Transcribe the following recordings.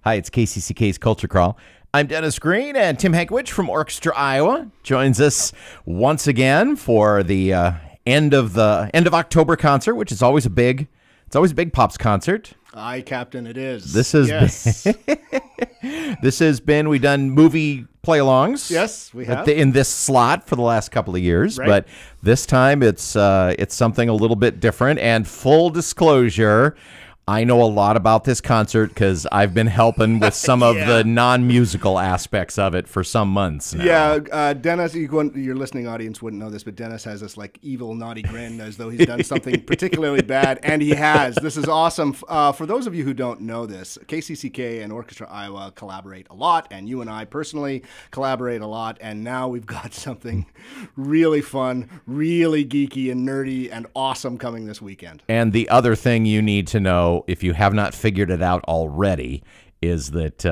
Hi, it's KCCK's Culture Crawl. I'm Dennis Green, and Tim Hankewich from Orchestra Iowa joins us once again for the end of October concert, which is always a big Pops concert. Aye, Captain, it is. This has been we've done movie play-alongs. Yes, we have in this slot for the last couple of years, right. But this time it's something a little bit different. And full disclosure, I know a lot about this concert because I've been helping with some of the non-musical aspects of it for some months now. Yeah, Dennis, your listening audience wouldn't know this, but Dennis has this like evil, naughty grin as though he's done something particularly bad, and he has. This is awesome. For those of you who don't know this, KCCK and Orchestra Iowa collaborate a lot, and you and I personally collaborate a lot, and now we've got something really fun, really geeky and nerdy and awesome coming this weekend. And the other thing you need to know, if you have not figured it out already, is that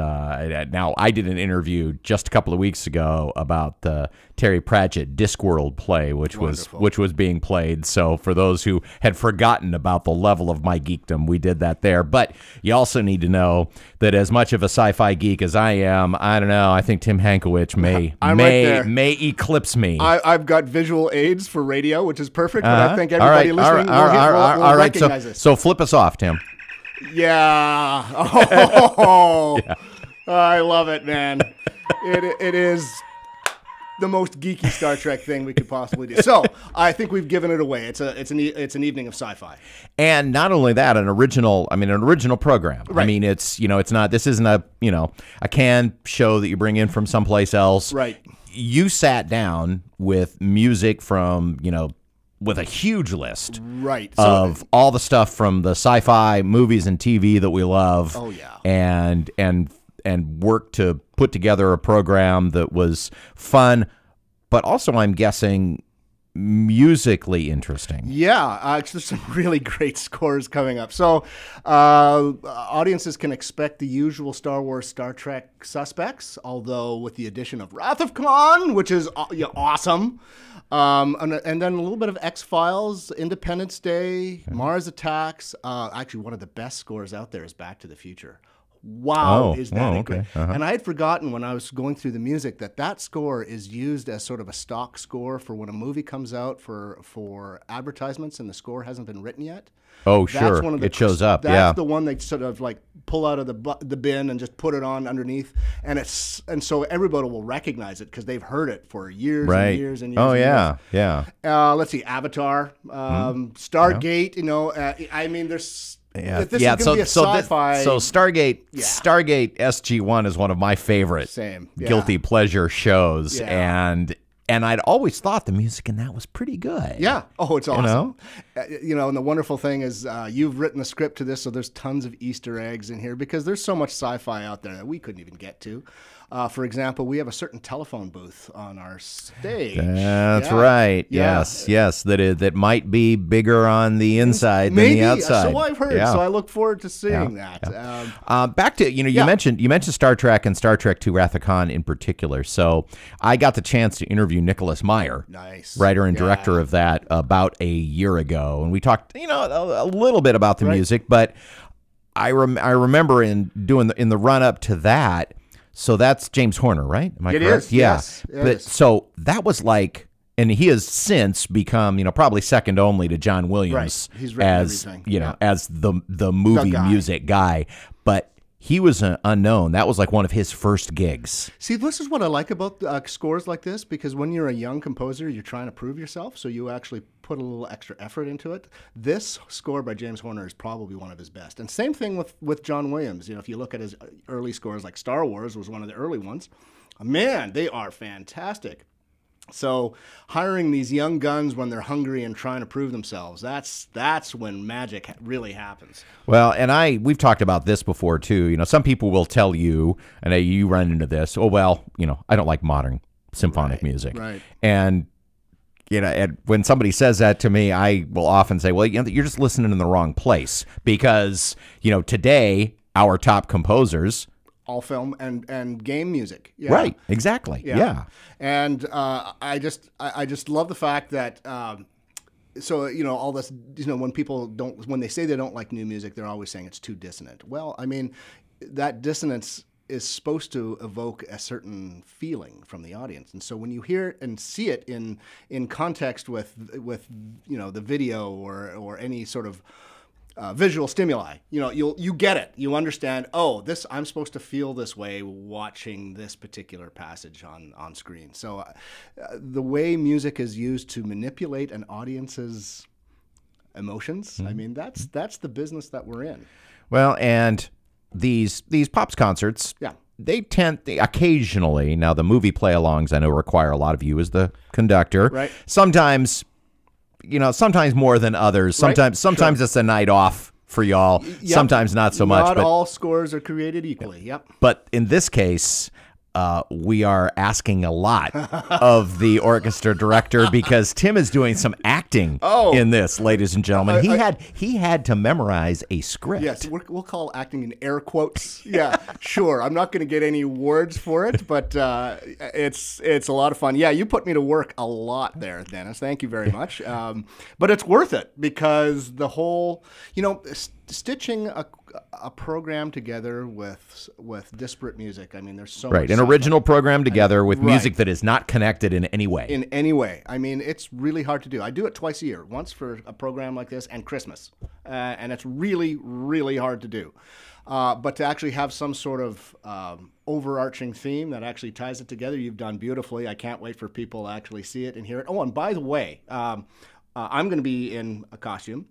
now I did an interview just a couple of weeks ago about the Terry Pratchett Discworld play, which was being played. So for those who had forgotten about the level of my geekdom, we did that there. But you also need to know that as much of a sci-fi geek as I am, I don't know, I think Tim Hankewich may eclipse me. I've got visual aids for radio, which is perfect, but I think everybody listening will recognize this. So flip us off, Tim. Yeah. Oh, yeah. I love it, man. It is the most geeky Star Trek thing we could possibly do. So I think we've given it away. It's an evening of sci-fi, and not only that, an original program. Right. I mean, this isn't a canned show that you bring in from someplace else. Right. You sat down with music from with a huge list of all the stuff from the sci-fi movies and TV that we love. Oh yeah. And worked to put together a program that was fun, but also, I'm guessing, musically interesting. Yeah, there's some really great scores coming up. So audiences can expect the usual Star Wars, Star Trek suspects, although with the addition of Wrath of Khan, which is awesome. And then a little bit of X-Files, Independence Day, Mars Attacks. Actually, one of the best scores out there is Back to the Future. Wow, is that great? And I had forgotten when I was going through the music that score is used as sort of a stock score for when a movie comes out for advertisements and the score hasn't been written yet. Oh, sure. It shows up. That's the one they sort of like pull out of the bin and just put it on underneath, and so everybody will recognize it because they've heard it for years and years and years. Oh, and yeah, years. Let's see, Avatar, Stargate. I mean, there's. Yeah, this is going to be a sci-fi. So Stargate SG-1 is one of my favorite guilty pleasure shows, and I'd always thought the music in that was pretty good. Yeah. Oh, it's awesome. And the wonderful thing is you've written the script to this, so there's tons of Easter eggs in here because there's so much sci-fi out there that we couldn't even get to. For example, we have a certain telephone booth on our stage. That's right. Yeah. Yes. That might be bigger on the inside than the outside. So I've heard. Yeah. So I look forward to seeing that. Yeah. Back to you mentioned Star Trek and Star Trek II: Wrath of Khan in particular. So I got the chance to interview Nicholas Meyer, writer and director of that, about a year ago, and we talked a little bit about the music, but I remember in the run up to that. So that's James Horner, right? Am I correct? It is. Yeah. Yes. But so that was like, and he has since become, probably second only to John Williams as as the movie music guy. But he was an unknown. That was like one of his first gigs. See, this is what I like about scores like this, because when you're a young composer, you're trying to prove yourself, so you actually put a little extra effort into it. This score by James Horner is probably one of his best. And same thing with John Williams. If you look at his early scores, like Star Wars was one of the early ones, man, they are fantastic. So hiring these young guns when they're hungry and trying to prove themselves, that's when magic really happens. Well, and we've talked about this before too. Some people will tell you, and you run into this, oh, well, I don't like modern symphonic music. Right. And and when somebody says that to me, I will often say, well, you're just listening in the wrong place, because today our top composers, all film and game music. Yeah. Right. Exactly. Yeah. And I just love the fact that so all this when people when they say they don't like new music, they're always saying it's too dissonant. Well, I mean, that dissonance is supposed to evoke a certain feeling from the audience. And so when you hear it and see it in context with the video or any sort of visual stimuli, you get it. You understand, I'm supposed to feel this way watching this particular passage on screen. So the way music is used to manipulate an audience's emotions, I mean, that's the business that we're in. Well, and these Pops concerts, they tend occasionally, now the movie play-alongs I know require a lot of you as the conductor. Right. Sometimes, sometimes more than others. Sometimes it's a night off for y'all. Yep. Sometimes not so much. Not all scores are created equally. Yep. But in this case, we are asking a lot of the orchestra director because Tim is doing some acting in this, ladies and gentlemen. He had to memorize a script. Yes, we'll call acting in air quotes. Yeah, sure. I'm not going to get any words for it, but it's a lot of fun. Yeah, you put me to work a lot there, Dennis. Thank you very much. But it's worth it because the whole, stitching a program together with disparate music. I mean, there's so much an original program together with music that is not connected in any way. In any way. I mean, it's really hard to do. I do it twice a year, once for a program like this and Christmas, and it's really, really hard to do. But to actually have some sort of overarching theme that actually ties it together, you've done beautifully. I can't wait for people to actually see it and hear it. Oh, and by the way, I'm going to be in a costume.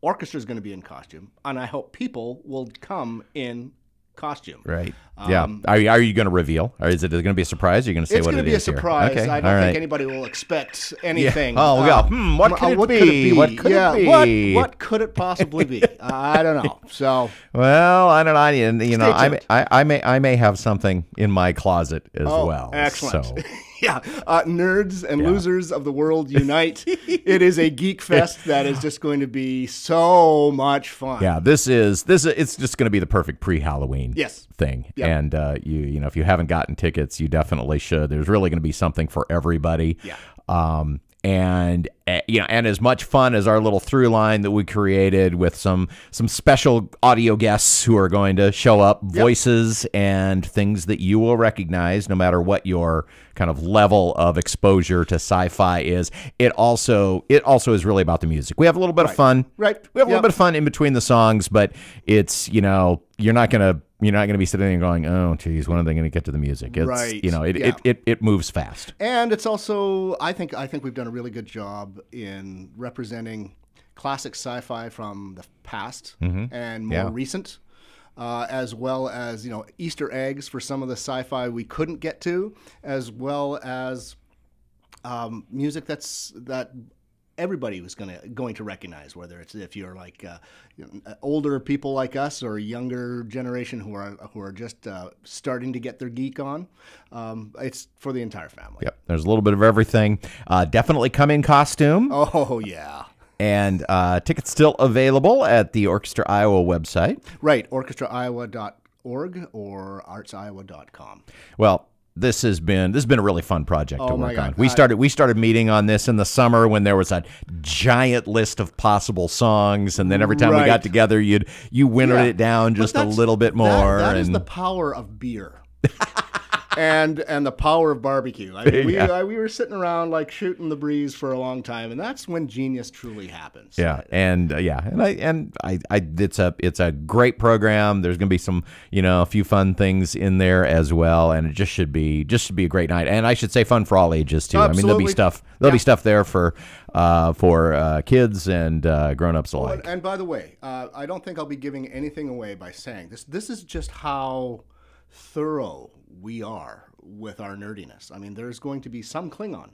Orchestra is going to be in costume, and I hope people will come in costume. Right. Yeah. Are you going to reveal, or is it going to be a surprise? Are you going to say what it is? It's going to be a surprise. Okay. I don't think anybody will expect anything. Yeah. Oh, yeah. What could it be? What could it be? What could it possibly be? I don't know. So. Well, I don't know. I may have something in my closet as well. Excellent. So. Yeah, nerds and losers of the world unite. It is a geek fest that is just going to be so much fun. Yeah, it's just going to be the perfect pre-Halloween thing. Yep. And if you haven't gotten tickets, you definitely should. There's really going to be something for everybody. Yeah. And as much fun as our little through line that we created with some special audio guests who are going to show up, voices and things that you will recognize no matter what your kind of level of exposure to sci-fi is. It also is really about the music. We have a little bit of fun. Right. We have a little bit of fun in between the songs, but it's, you're not going to be sitting there going, oh, geez, when are they going to get to the music? It's, it moves fast. And it's also, I think we've done a really good job in representing classic sci-fi from the past and more recent, as well as, Easter eggs for some of the sci-fi we couldn't get to, as well as music that everybody was going to recognize, whether it's if you're like older people like us or a younger generation who are just starting to get their geek on. It's for the entire family. Yep, there's a little bit of everything. Definitely come in costume. Oh yeah. And tickets still available at the Orchestra Iowa website. Right, orchestraiowa.org or artsiowa.com. Well, this has been a really fun project to work on. We started meeting on this in the summer when there was a giant list of possible songs, and then every time we got together, you winnowed it down just a little bit more. That is the power of beer. And the power of barbecue. I mean, we were sitting around like shooting the breeze for a long time, and that's when genius truly happens. Yeah, it's a great program. There's going to be some a few fun things in there as well, and it just should be a great night. And I should say fun for all ages too. Absolutely. I mean, there'll be stuff there for kids and grown-ups alike. And by the way, I don't think I'll be giving anything away by saying this. This is just how thorough we are with our nerdiness. I mean, there's going to be some Klingon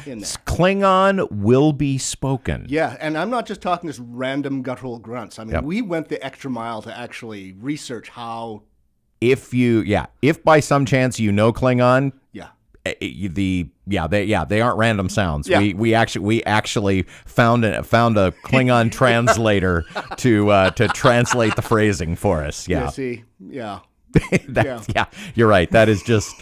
in there. Klingon will be spoken. Yeah, and I'm not just talking just random guttural grunts. I mean, we went the extra mile to actually research how. If by some chance Klingon, they aren't random sounds. Yeah. We actually found a Klingon translator to translate the phrasing for us. Yeah. You're right. That is just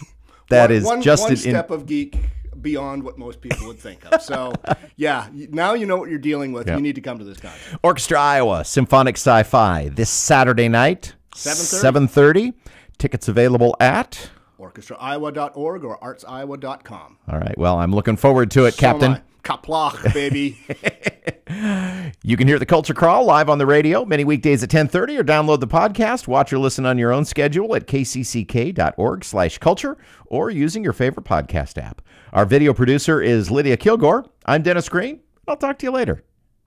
one step of geek beyond what most people would think of. So, now you know what you're dealing with. You need to come to this concert. Orchestra Iowa, Symphonic Sci-Fi, this Saturday night 7:30. 7:30. Tickets available at orchestraiowa.org or artsiowa.com. All right. Well, I'm looking forward to it, Captain. Kaplach, baby. You can hear the Culture Crawl live on the radio many weekdays at 10:30 or download the podcast. Watch or listen on your own schedule at kcck.org/culture or using your favorite podcast app. Our video producer is Lydia Kilgore. I'm Dennis Green. I'll talk to you later.